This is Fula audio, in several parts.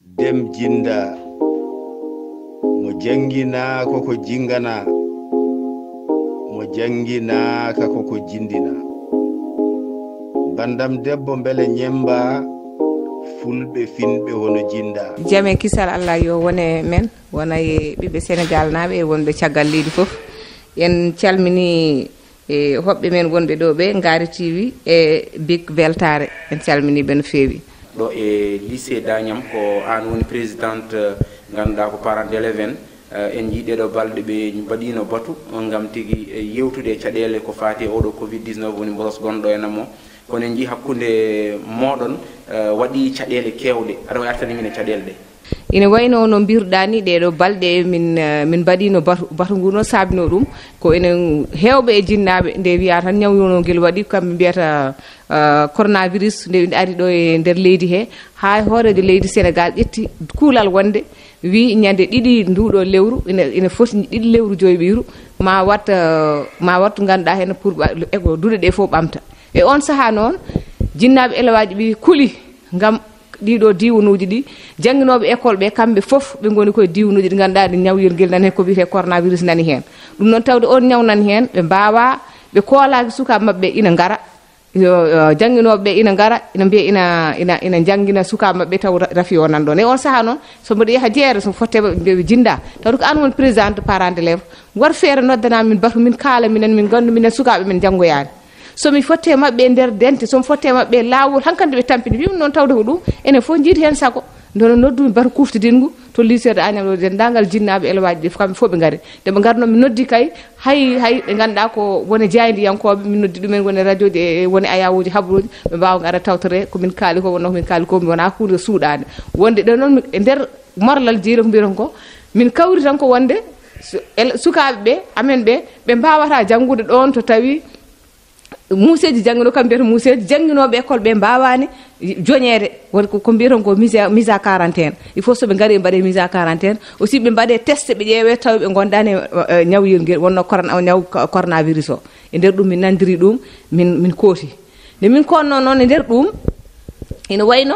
dem jinda mo jangina koko jingana mo jangina koko jindina bandam debbo bele nyemba fulbe finbe hono jinda jame kisal Allah yo wone men wona e bibbe Senegal naabe wonbe ciagal leydi fof en calmini e hobbe men wonbe do be Ngari TV e Big Weltare en calmini ben feewi do e lycée Dagnam ko an woni présidente ganda ko parent d'élève en jiide do balde be badino batu ngam tigi yewtude cadeele ko faati odo covid 19 woni boros gondo enamo kono en ji hakkunde modon wadi cadeele kewde ada wayatani min cadeele de ina wayno no birdani de do balde min badino batu nguno sabino dum ko enen hewbe e jinnaabe nde wiya tan nyawyono gel wadi kam biyata coronavirus nde ari do e der leydi he ha horejo leydi Sénégal ƴetti kuulal wonde wi nyande didi ndudo lewru ina foti didi lewru joybiru ma wat ganda hen pour ego dude de fo bamta e on saha non jinnaabe elewaaji bi kuli ngam dido diwunuji di janginobe école be kambe fof be ngoni koy diwunuji di ganda di nyawyirgel nan ko biite coronavirus nani hen dum non tawde on nyaw nan hen be baawa be koolaaki suka mabbe ina ngara janginobe ina ngara ina biya ina jangina suka mabbe taw rafi o nan don e on saha non so mbo yaha jeere so fotte be jinda taw ko an won président parent d'élève war feere noddana min batu min kala minen min gandu minen sukabe min jangoyaani so mi fotte mabbe der dente so fotte mabbe lawol hankande be tampini bi non tawde ko dum ene fo jiiti hen sako don noddu bar kuftidingu to lycée de Agnam do dendangal jinnaabe elewaaji de kambe fo be ngari de be garno mi noddi kay hay be ganda ko woni jayndi yankobe mi noddi dumen woni radio de woni ayawuji habruji be baaw ngara tawtore ko min kaali ko wonno min kaali ko mi wona kuude suudaade wonde de non e der morlal jiiro ko biron ko min kawri tan ko wonde sukaabe be amen be mbawata jangude don to tawi museji jangino kam biyato museji janginobe école be mbawani joñede won ko biyaton ko mise à quarantaine il faut so be ngari mbade mise à quarantaine aussi be mbade test be jeewe taw be gondani nyawyirgel wonno coronavirus o e der dum min nandiri dum min kooti ne min konno non e der dum ina wayno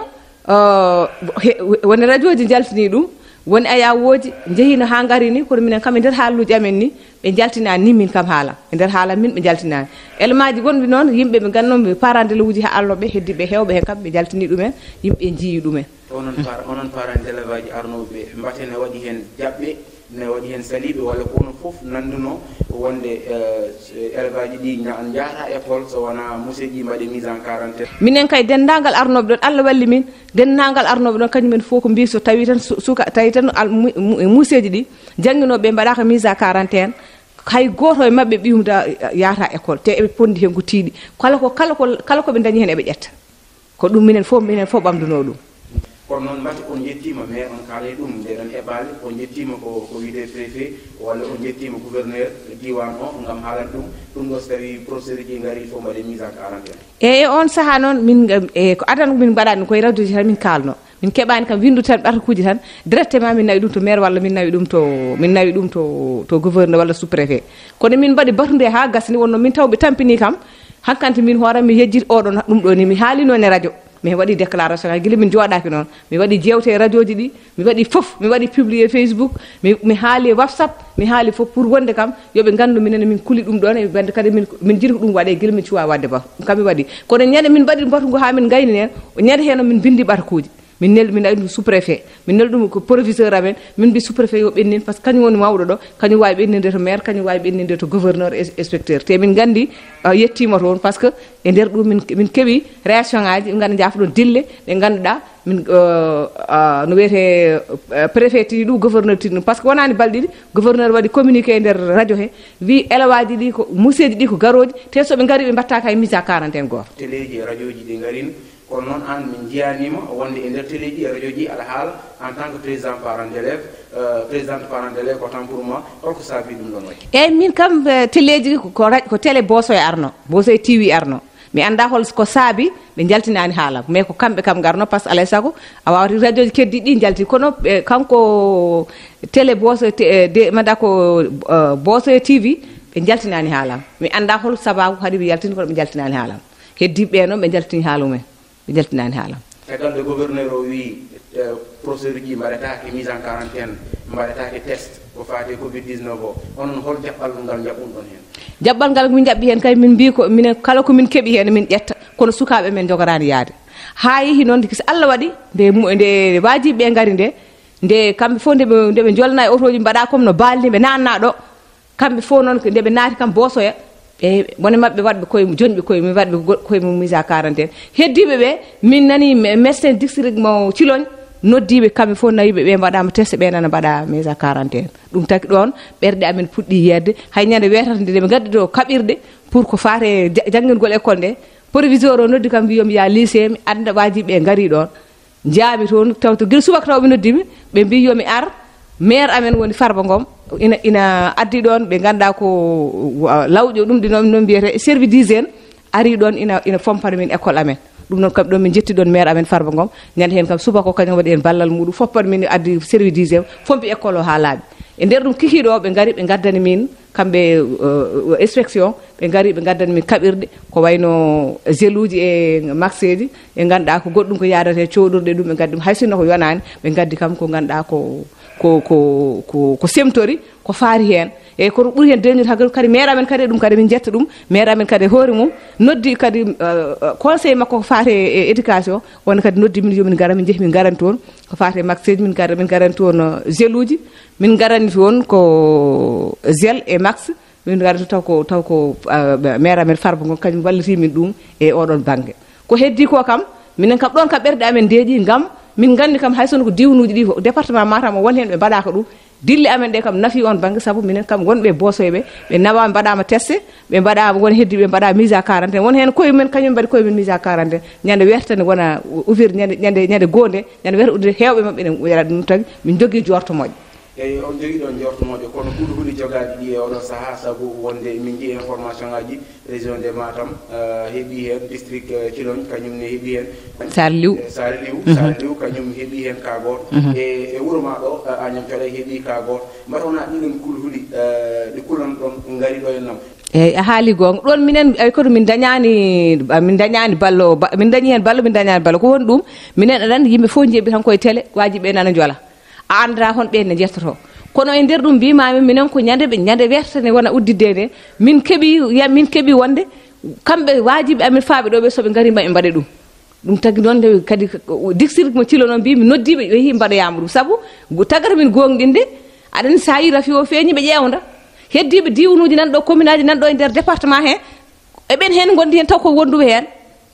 woni radioji jaltini dum woni ayawoji jehino ha ngari ni ko minen kam e der haaluji amen ni be jaltinani ni min kam haala e der haala min be jaltinani elmaaji gonbe non yimbe be gannombe parent d'élève ha allobe heddibe hewbe hen kam be jaltini dumen yimbe jiyi dumen onon parent d'élève arnobe mbatene wadi hen jabbe ne wadi hen salibe wala ko non fof nanduno wonde élevage di jaata école so wana museji mbade mise en quarantaine minen kay dendangal arnobe don Allah walli min dendangal arnobe don kanyumen fo ko mbi so tawi tan suka tawi tan museji di janginobe mbadaka mise en quarantaine hay goto e mabbe biumda yaata école te e pondi hen ko tiidi kala ko be dañi hen e be ƴetta ko dum minen fo bamduno dum kono noon mbati on jettima mais on kaale ɗum nde ɗon heɓali on jettima ko wiide préfet walla on jettima gouverneur diwan o gam haalan ɗum ɗo so tawi procédure ji ngari fof mbaɗe mise en quarantaine e on saaha noon min ko adan min mbaɗani koye radioji tan min kalno min keɓani kam windu tan ɓartakuji tan directement min nawi ɗum to maire walla min nawi ɗum to gouverneur walla sous préfet kono min mbaɗi batude ha gasni wonno min tawɓe tampini kam hankante min hoorami mi yejjit oɗon ɗum ɗo ni mi haalino e radio mi waɗi déclaration gila min jooɗaki noon mi waɗi jewte e radioji ɗi mi waɗi fof mi waɗi publier Facebook mi haali WhatsApp mi haali fof pour wonde kam yoɓe gandu minen min kuli ɗum ɗon e wonde kadi min jiri ko ɗum waɗe gila min cuwa wadde ba kam mi waɗi kono ñande min mbaɗi batugo ha min gayni nen ñande heno min bindi ɓarkuji min nawi sous préfet min nel dum ko proviseur amen min bi sous préfet yo bennin parce que kañum woni mawɗo ɗo kañum wawi ɓenninde to maire kañum wawi ɓenninde to gouverneur inspecteur te min gandi yettima toon parce que e nder ɗum min keeɓi réaction ngaji ganda jaafa ɗon dille ɗe ganduɗa min no wiyete préfet ti ɗum gouverneur ti ɗum par ce que wonani balɗe ɗiɗi gouverneur waɗi communiqué e nder radio he wi élewaji ɗi ko museji ɗi ko garoji te soɓe gari ɓe mbatta kay mise à quarantaine goto téléji radio ji ɗi garin kono noon an min jiyanima wonde e nder téléji e radio ji ala haala en tant que président parent d'élève ko tan pour moi holko saabi ɗum ɗon waɗi eyyi min kam téléji ko télé Boso e arno Boso e TV arno mi anda hol ko saabi ɓe jaltinani haala mais ko kamɓe kam garno par ce que alay saago a wawati radio ji keddi ɗi jalti kono kanko télé Boso mada ko Boso e TV ɓe jaltinani haala mi anda hol sababu haɗi ɓe jaltini kono ɓe jaltinani haala heddiɓe noon ɓe jaltini haalumen ɓe jaltinani haala tegalde gouverneur o wi procédure ji mbaɗetake mise en quarantaine mbaɗetake test ko fati covid 19 o onon hol jaɓɓal ngal jaɓɓum ɗon hen jaɓɓal ngal min jaɓɓi hen kay min mbi ko minen kala ko min keeɓi hen min ƴetta kono sukaɓe men jogorani yaade ha yeehi noon so Allah waɗi nde wajiɓe ngari nde kamɓe fof ndeɓe jolna e otoji mbaɗa comme no balni ɓe nanna ɗo kamɓe fof noon ndeɓe naati kam bosoya ɓe woni mabɓe waɗɓe koye joñɓe koye mi waɗɓe koye mum mise à quarantaine heddiɓe ɓe min nani médecin district mo Thilogne noddiɓe kamɓe fof nawiɓe ɓe mbaɗama test ɓe nana mbaɗa mise à quarantaine ɗum tagi ɗon ɓerɗe amen puɗɗi yedde hay ñande wetata nde ɓe gaddi ɗo kaɓirɗe pour ko fate janggingol école nde proviseur o noddi kam wiyomi ya lycée mi anda wajiɓe gari ɗon jaami toon tawto guila subaka taw ɓe noddimi ɓe mbi yomi ar maire amen woni Farba Ngom ina addi ɗon ɓe ganduɗa ko lawƴo ɗum ɗi noon mbiyete service d'hygiène ari ɗon ina fompana min école amen ɗum noon kam ɗon min jetti ɗon maire amen Farba Ngom ñande hen kam subaka o kañum waɗi en ballal muɗum foppani min addi service d'hygiène fompi école o ha laaɓi e nder ɗum kikiɗo ɓe gari ɓe gaddani min kamɓe inspection ɓe gari ɓe gaddani min kaɓirɗe ko wayno gel uji e max eji e ganduɗa ko goɗɗum ko yadate coɗorɗe ɗum ɓe gaddi ɗum hay sinno ko yonani ɓe gaddi kam ko ganduɗa ko semtori ko faari hen eyyi koto ɓuuri hen deñude hakkadi kadi maire amen kadi ɗum kadi min jetta ɗum maire amen kadi hoore mum noddi kadi conseil makko ko faate e éducation won kadi noddi min yomin gara min jeehi min garani toon ko faate max eji min garani toon gel uji min garani toon ko gel e max min garani taw ko maire amen Farba Ngom kañum walliti min ɗum e oɗon banggue ko heddi ko kam minen kam ɗon kam ɓerɗe amen deeƴi gam min gandi kam hay sono ko diwnuji ɗi département Matam o won hen ɓe mbaɗaka ɗum dille amen ɗe kam nafi on banggue saabu minen kam wonɓe bosoyeɓe ɓe nawama mbaɗama testé ɓe mbaɗama won heddi ɓe mbaɗa mise à quarantaine won hen koye men kañum mbaɗi koye men mise à quarantaine ñande wertane wona ouvrir ñande gonde ñande werta udde hewɓe mabɓe ne waɗa ɗum tagui min jogui jorto moƴƴo eyyi on jogui ɗon jorto moƴƴo kono huuɗi jogaji ɗi e oɗon saaha saabu wonde min jii information ngaji région de Matam heeɓi hen district Thilogne kañum ne heeɓi hen Sarliw kañum heeɓi hen ka goto e wuuro ma ɗo Agname Thioday heeɓi ka goto mbaɗa wona ɗiɗon kulhuɗi ɗi kulan ɗon gaari ɗo e nam eyyi a haali gonga ɗon minen koto min dañani ballo min dañi hen ballo min dañani ballo ko woni ɗum minen aɗa andi yimɓe fof jeeɓi tan koye télé wajiɓe nana joola a andata hon ɓen ne jettoto kono e nder ɗum mbimami minen ko ñande wertane wona uddidde nde min keeɓi wonde kamɓe wajiɓe amin faaɓe ɗo ɓe soɓe gari maɓe mbaɗa ɗum tagui noon nde kadi district mo Thilogne noon mbimi noddiɓe ɓe yeehi mbaɗoyama ɗum saabu tagata min gonɗinde aɗani sa yi rafi o feeñi ɓe ƴewda heddiɓe diwnuji nanɗo commune aji nanɗo e nder département he eɓen hen gondi hen taw ko wonduɓe hen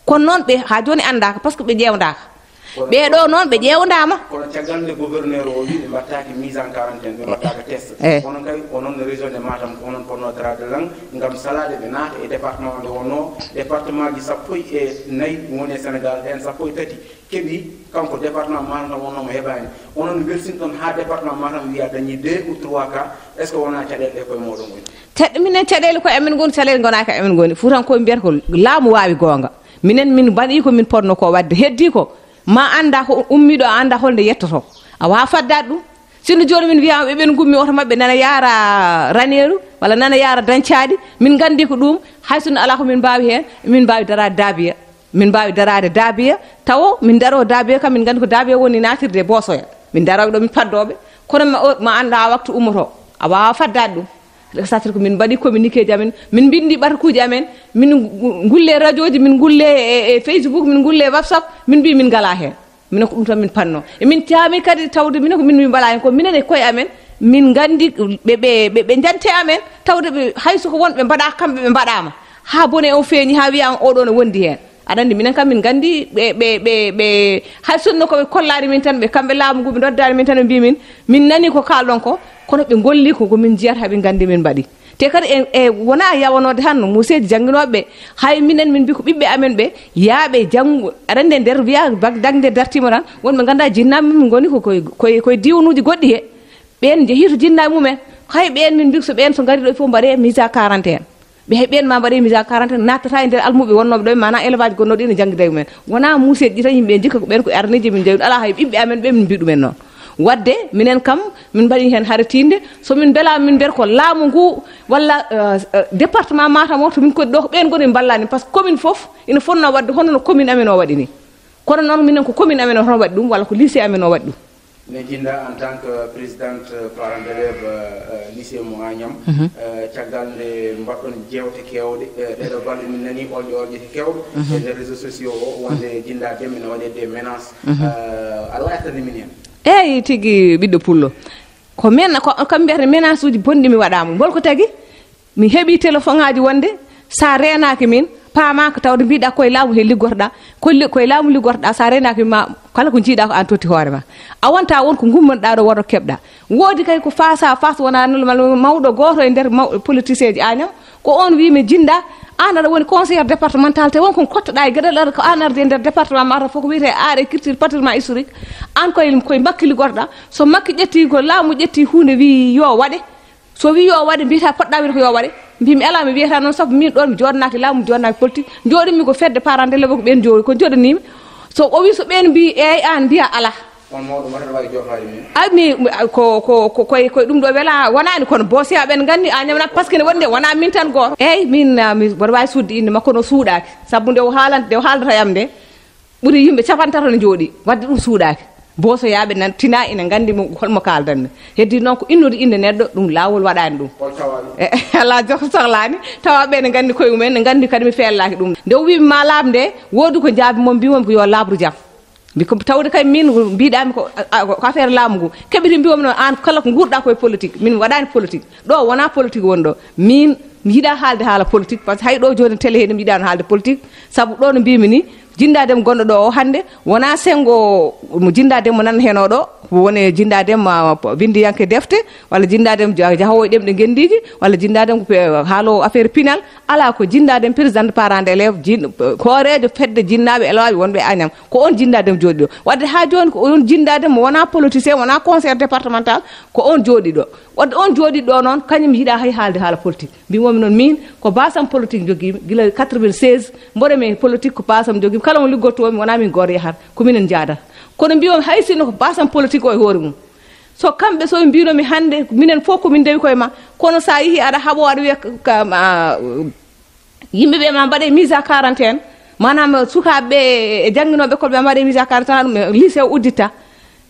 kono noon ɓe ha joni andaka par ce que ɓe ƴewdaka ɓeɗo noon ɓe ƴewdama kono caggal nde gouverneur o wi ɓe mbattaki mise en quarantaine ɓe mbattaka test onon kay onon région de Matam onon ponno darade lang gam salade ɓe naata e département nde wonno département ji sappo e nayyi woni e Sénégal hen sappo e tati keeɓi kanko département Matam wonnomo heɓani onon belsinɗon ha département Matam wiya dañi 2 ou 3 cas est ce que wona caɗele ɗe koye moɗon goni minen caɗele koye amen goni caɗele gonaki e amen goni fuutankoɓe mbiyata ko laamu wawi gonga minen min mbaɗi ko min ponno ko wadde heddi ko ma anda ko ummiɗo a anda holde yettoto a wawa faddade ɗum sinno joni min wiyama ɓeɓen gummi oto mabɓe nana yaara raneru walla nana yaara dañcaɗi min gandi ko ɗum hay sinno ala ko min mbawi hen min mbawi darade daabiya min mbawi darade daabiya taw min daro daabiya kam min gandi ko daabiya woni natirde bosoya min daroɓe ɗo min paddoɓe kono ma anda waktu ummoto a wawa faddade ɗum satiri ko min mbaɗi communiqué ji amen min bindi ɓarkuji amen min gulle radio ji min gulle e Facebook min gulle WhatsApp min mbi min ngala hen minen ko ɗum tan min panno e min taami kadi tawde minen ko min min mbala hen ko minen e koye amen min gandi ɓe jante amen tawde ɓe haysoko wonɓe mbaɗa kamɓe ɓe mbaɗama ha bone o feeñi ha wiyama oɗo no wondi hen aɗa andi minen kam min gandi ɓe hay sonno koɓe kollani min tan ɓe kamɓe laamu ngu ɓe noddani min tan ɓe mbi min nani ko kalɗon ko kono ɓe golli ko min jiyata haɓe gandi min mbaɗi te kadi e wona yawanode han museji jangguinoɓeɓe hay minen min mbi ko ɓiɓɓe amen ɓe yaaɓe janggo aɗa andi nder wiya dagde dartima tan wonɓe ganduɗa jinnaɓe min goni koye diwnuji goɗɗi he ɓen jeehi to jinnaɓe mumen hay ɓen min mbi so ɓen so gari ɗo il faut mbaɗe mise à quarantaine ɓe hay ɓen ma mbaɗe mise à quarantaine nattata e nder almuɓe wonnoɓe ɗo mana élevage gonnoɗo ine jangguida mumen wona museji ɗi tan yimɓe jikka ko ɓen ko arniji min jeeyi ala hay ɓiɓɓe amen ɓe min mbi ɗumen noon wadde minen kam min mbaɗi hen haratinde somin belama min ber ko laamu ngu walla département Matam o to min kodi ɗo ko ɓen goni ballani par ce que commune foof ina fonno wadde hono no commune amen o waɗi ni kono noon minen ko commune amen o hono waɗi ɗum walla ko lycée amen o waɗi ɗum ne jinda en tant que présidente parent d'élève lycée mo Agnam caggal nde mbaɗɗon jewte kewɗe ɗeɗo balɗe min nani olƴe kewɗe e nder réseaux sociaux o wonde jinda demme ne waɗe des menaces aɗa wawi attande min hen eyyi tigui ɓiɗɗo pullo ko men kam mbiyata menace uji bonɗi mi waɗama bolko tagui mi heeɓi téléphone ngaji wonde sa renaki min paamaka tawde mbiɗa koye laamu he liggorɗa koye laamu liggorɗa sa renaki ma kala ko jiiɗa ko an totti hoore ma a wonta won ko gummanoɗa ɗo woto keɓɗa woodi kay ko face à face wona mawɗo goto e nder politicien ji Agnam ko on wimi jinda an aɗa woni conseillére départemental te wonko kottoɗa e gueɗal ko an arde e nder département mata fof ko wiyete art et culture patrimoine historique an koye makki liggorɗa so makki ƴetti ko laamu ƴetti hunde wi yo waɗe so wi yo waɗe mbiyata poɗɗa wiide ko yo waɗe mbimi ala mi wiyata noon saabu min ɗon mi joɗanaki laamu mi joɗanaki politique joɗinmi ko fedde parent d'élève ko ɓen jooɗi ko joɗanimi so o wi so ɓen mbi eyyi an mbiya ala on mawɗo mbaɗaɗa wawi jofade min ami koye ɗum ɗo wela wonani kono boosiya ɓen gandi Agnam nak par ce que ne wonde wona min tan goto eyyi min mboɗo wawi sudde inde makko no suuɗaki saabu nde o haaldata yam nde ɓuuri yimɓe 50 ne jooɗi wadde ɗum suuɗaki boosoyaɓe nan tina ina gandi holmo kaldanmi heddi noon ko innude inde neɗɗo ɗum lawol waɗani ɗum ala joko sohlani tawaɓe ne gandi koye mumen ne gandi kadi mi fellaki ɗum nde o wimi ma laaɓ nde woodi ko jaabi moom mbimomi ko yo labru jaam biko tawde kay min mbiɗami ko affaire laamu ngu keɓiti mbiwomi noon an kala ko gurɗa koye politique min waɗani politique ɗo wona politique woni ɗo min mi yiiɗa haalde haala politique par ce que hay ɗo joni télé he mi yiɗano haalde politique saabu ɗo no mbimi ni jindadem gonɗo ɗo o hande wona sengo mo jindadem mo nan hen oɗo woni jindadem windiyanke defte walla jindadem jahowo e ɗemɗe gendiji walla jindadem ko haalowo affaire pinal ala ko jindadem président parent d'élève koorejo fedde jinnaɓe elwaɓe wonɓe Agnam ko on jindadem jooɗi ɗo wadde ha joni ko on jindadem mo wona politicien wona conseillére départemental ko on jooɗi ɗo wadde on jooɗi ɗo noon kañum yiiɗa hay haalde haala politique mbimomi noon min ko basam politique joguimi guila 96 mboɗemi politique ko basam joguimi kala mo liggottomi wona min goto yahata ko minen jaadata kono mbiwomi hay sinno ko basam politique o e hoore mum so kamɓe so mbinomi hande minen fof komin dewi koye ma kono sa yeehi aɗa haaɓo aɗa wiya yimɓeɓe ma mbaɗe mise à quarantaine manam sukaɓeɓe e jangguinoɓe école ɓe mbaɗe mise à quarantaine ɗum lycée o udditta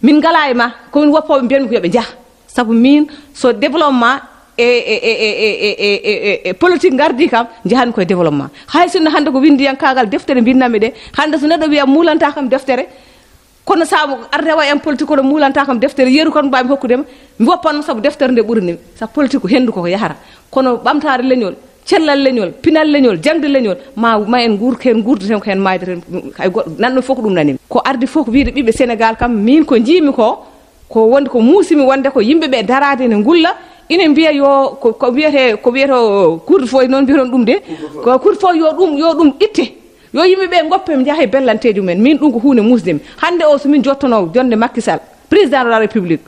min ngala e ma komin woppoɓe mbiyatmi ko yooɓe jaah saabu min so développement e politique gardi kam jahani koye développement hay sinno hande ko windiyankagal deftere mbindanmi ɗe hande so neɗɗo wiya mulanta kam deftere kono sabu arrewa en politique kono mulanta kam deftere yeru kon mbami hokkudema mi woppanno saabu deftere nde ɓuranimi saabu politique ko hendu koko yahata kono ɓamtare leñol cellal leñol pinal leñol jangde leñol ma en ken gurdeten ko hen maydeten hay nanɗo fof ko ɗum nanimi ko ardi fof ko wiide ɓiɓɓe Sénégal kam min ko jiimi ko wonde ko muusimi wonde ko yimɓeɓe darade ne gulla ina mbiya yo ko wiyete couvre feu noon mbiyaton ɗum de ko couvre feu yo ɗum itte yo yimɓeɓe goppe mi jaaha e bellanteji mumen min ɗum ko hunde musdemi hande o somin jottono jonde Macky Sall président de la république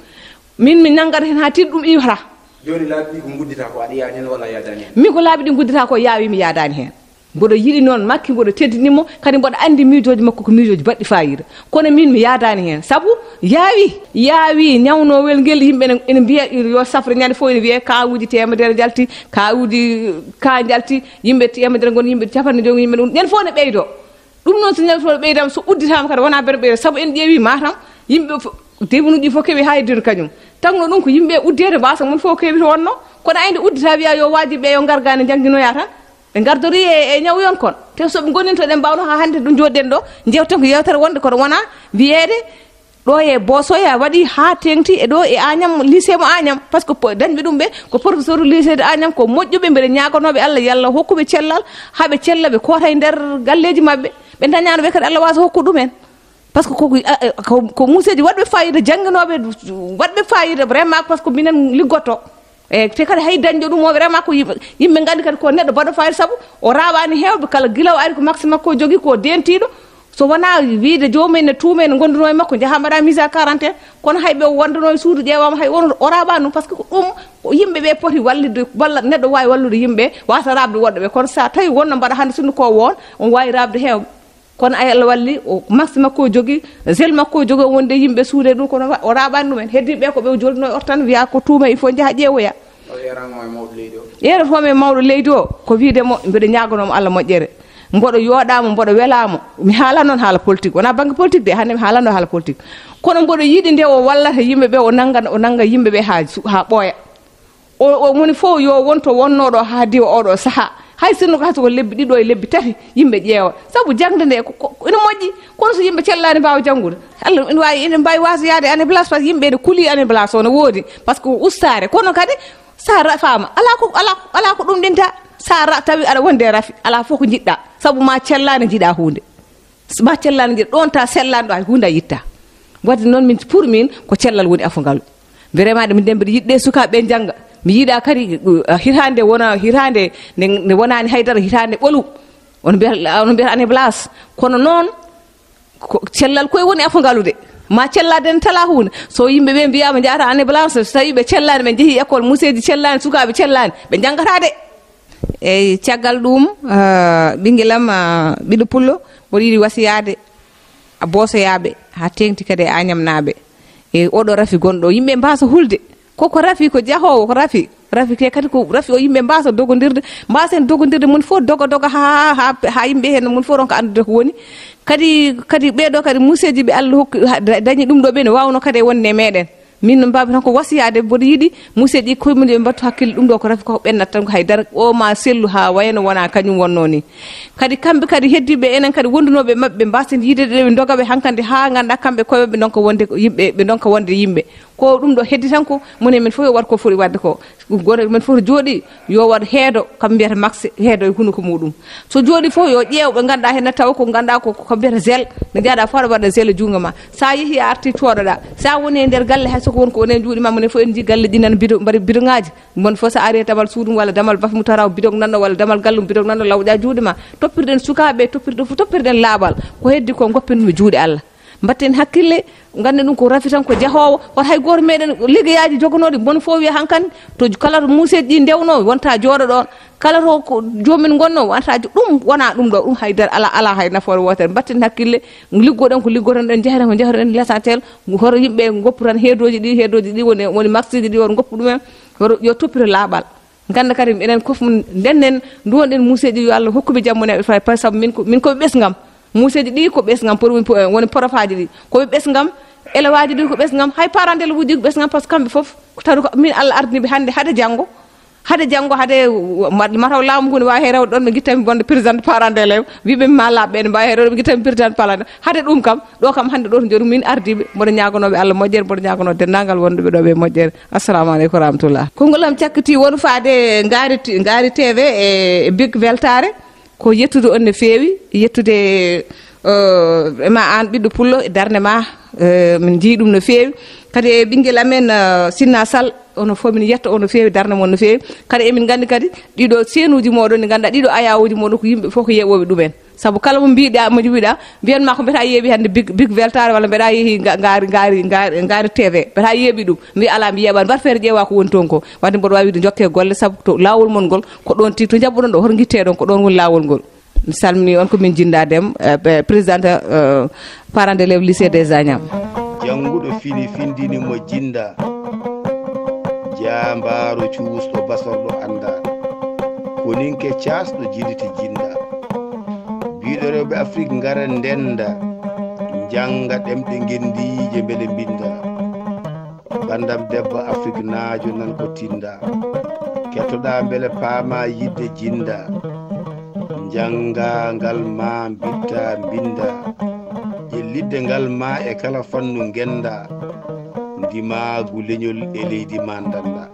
min mi nanggata hen ha tiɗ ɗum iwata joni laabi ɗi ko guddita ko aɗa yaani hen walla yadani hen min ko laabi ɗi guddita ko yaawi mi yadani hen mboɗo yiɗi noon Macky mboɗo teddinimo kadi mboɗo andi miijoji makko ko miijoji baɗɗi fayida kono min mi yadani hen saabu yaawi ñawnowel ngel yimɓe ene mbiya yo safre ñande fof ene wiye kawuji temedere jalti kawuji ka jalti yimɓe temedere gon yimɓe capanɗe joyi yimɓe ɗum ñande fof ne ɓeydo ɗum noon so ñande fof ne ɓeydama so udditama kadi wona beɗo ɓeydo saabu en ƴeewi Matam yimɓe debunuji fof keeɓi haydido kañum tagno ɗum ko yimɓe uddede mbasa mon fof keeɓi to wonno kono ayde uddita wiya yo wajiɓe yo gargane jangguinoya tan ɓe gardori e ñaw yon kon te soɓe gonintoɗen mbawno ha hande ɗum joɗɗen ɗo jewten ko yewtere wonde kono wona wiyede ɗo e Bosoya waɗi ha tengti e ɗo e Agnam lycée mo Agnam par ce que dañɓe ɗum ɓe ko professeur lycée de Agnam ko moƴƴuɓe mbeɗe ñagonoɓe Allah yallah hokkuɓe cellal haaɓe cella ɓe koota e nder galleji mabɓe ɓe dañanoɓe kadi Allah wasa hokku ɗumen par ce que ko museji waɗɓe fayida jangguinoɓe waɗɓe fayida vraiment par ce que minen liggotto e te kadi hay dañƴo ɗum o vraiment ko yimɓe gandi kadi ko neɗɗo baɗo fayida saabu o raɓani hewɓe kala guila o ari ko maxe makko jogui ko dentiɗo so wona wiide jomumen ne tuume ne gonduno e makko jaaha mbaɗa mise à quarantaine kono hayɓe wonduno e suudu ƴeewama hay o raɓani ɗum par ce que ɗum yimɓeɓe poti wallide walla neɗɗo wawi wallude yimɓe wasa rabde woɗɗoɓe kono sa tawi wonno mbaɗa hande sinno ko won on wawi rabde hewɓe kono Allah walli o maxe makko jogui gel makko jogui o wonde yimɓe suude ɗum kono o raɓani ɗumen heddiɓe ko ɓe jolduno e ortan wiya ko tuuma il faut jaaha ƴeewoya yeero fome mawɗo leydi o ko wiidemo mbeɗa ñagonomo Allah moƴƴere mboɗo yooɗama mboɗo welama mi haala noon haala politique wona banggue politique de hande mi haalano haala politique kono mboɗo yiiɗi nde o wallata yimɓeɓe o nanga yimɓeɓe ha ɓooya o moni fof yo wonto wonnoɗo ha diwa oɗo saaha hay sinno ko hata ko lebbi ɗiɗo e lebbi tati yimɓe ƴeewa saabu jangde nde ina moƴƴi kono so yimɓe cellani mbawa janggude Allah ina wawi ene mbawi wasa yaade année blanche par ce que yimɓe ne kuuli année blanche o ne woodi par ce que ustare kono kadi sa rafama ala ko ɗum ɗinta sa tawi aɗa wonde rafi ala fof ko jiɗɗa saabu ma cellani jiiɗa hunde ma cellani jiiɗa ɗon ta sellani ɗo hay hunde a yitta wadde noon min pour min ko cellal woni afogal vraiment min dembe yiɗɗe sukaɓe jangga mi yiiɗa kadi hitande wona hitande ne wonani haydara hitande ɓolu on mbiyata année blanche kono noon cellal koye woni afogalude ma cellade ne tala hunde so yimɓeɓe mbiyama jahata année blanche so tawi ɓe cellani ɓe jeehi école museji cellani sukaɓe cellani ɓe janggata de eyyi caggal ɗum ɓinguelam ɓiɗo pullo mboɗo yiiɗi wasiyade a boosoyaɓe ha tengti kadi e añamnaɓe e oɗo rafi gonɗo yimɓe mbasa hulde koko rafi ko jahowo ko rafi ke kadi ko rafi o yimɓe mbasa dogodirde mbasen dogodirde mun fof doga ha yimɓe hen mun fof ronko andude ko woni kadi ɓeɗo kadi museji ɓe Allah hokki dañi ɗum ɗo ɓe ne wawno kadi wonde meɗen min no mbawi tan ko wasiyade mboɗo yiiɗi museji koyemumen ɓe mbattu hakkille ɗum ɗo ko rafi koko ɓennata tan ko haydara o ma sellu ha wayno wona kañum wonno ni kadi kamɓe kadi heddiɓe enen kadi wondunoɓe mabɓe mbasen yiidede ɓe dogaɓe hankkandi ha ganduɗa kamɓe koyeɓe donka wonde yimɓe ɓe donka wonde yimɓe ko ɗum ɗo heddi tan ko moni men fof yo wat ko foti wadde ko goto men fof jooɗi yo wat heedo kam mbiyata maxe heedo e hunuko muɗum so jooɗi fof yo ƴeew ɓe ganduɗa hen taw ko ganduɗa ko mbiyata gel ne jaaɗa fo aɗa waɗa gel e jungo ma sa yeehi a arti coɗoɗa sa woni e nder galle hay soko wonko woni e juuɗe ma mone fof en ji galle ɗi nan mbaɗi bidonŋaji mon fof sa ari damal suudum walla damal bafmu taraw bidon nanɗo walla damal gallum bidon nanɗo lawƴa juuɗe ma toppirɗen sukaɓe toppirɗen laaɓal ko heddi ko goppen ɗum e juuɗe Allah mbatten hakkille ganden ɗum ko rafi tan ko jahowo hoto hay goto meɗen liggeyaji joganoɗi bon fof wiya hankkandi to kala to museji ɗi ndewno wonta jooɗo ɗon kala to ko jomumen gonno wonta ɗum wona ɗum ɗo ɗum haydara ala hay nafoore wotere mbatten hakkille liggoɗen ko liggoton ɗen jeheten ko jehtoɗen l'essentiel hoto yimɓe goppu tan heedoji ɗi woni maksiji ɗi woto goppu ɗumen yo toppire laaɓal ganda kadi enen foof ndennen duwonɗen museji yo Allah hokkuɓe jammuneɓe fay par sabu min koɓe ɓesgam museji ɗi ko ɓesgam woni profaji ɗi koɓe ɓesgam élewaji ɗi ko ɓesgam hay parent d'élève uji ko ɓesgam par ce que kamɓe foof tawi ko min Allah ardiniɓe hande hade janggo hade mataw laamu ngu ne wawi rewde ɗon ɓe guittami bonde président parent d'élève wiɓe ma laaɓe ne mbawi rewde ɓe guittami président parent hade ɗum kam ɗo kam hande ɗo to jooɗi min ardiɓe mboɗo ñagonoɓe Allah moƴƴere mboɗo ñagono dendagal wonɓe ɗo ɓe moƴƴere assalamu aleykum wa rahmatullah konngol am cakkati won faade ngaari TV e big weltare ko yettude on ne feewi yettude ma an ɓiɗɗo pullo e darde ma min jii ɗum no feewi kadi e ɓinguel amen Sinna Sall ono fof min yetta on no feewi darde mon no feewi kadi emin gandi kadi ɗiɗo seenuji moɗon ɗi ganduɗa ɗiɗo ayawuji moɗon ko yimɓe fof ko yeeɓoɓe ɗumen saabu kala mo mbiɗa mo jiwiɗa mbiyanma ko mbiyata yeeɓi hande big weltare walla mbeɗa yeehi ngaari TV mbiyata yeeɓi ɗum mbi ala mi yeeɓani mbat feere ƴeewa ko woni toon ko wadde mboɗo wawi jokke golle saabu to lawol mon ngol ko ɗon ti to jabɓuɗon ɗo hoto guitteɗon ko ɗon woni lawol ngol mi salmini on komin jindadem présidente parent d'élève lycée des Agnam jannguɗo findini mo jinda jambaro cuusɗo basorɗo anda koninke casɗo jiditi jinda biɗo rewɓe Afrique ngara ndenda janga ɗemɗe gendije beele binda bandam debbo Afrique naajo nan ko tinda kettoɗa beele paama yidde jinda janga ngal ma bitta binda lidde ngal ma e kala fannu genda ndimagu leñol e leydi ma danda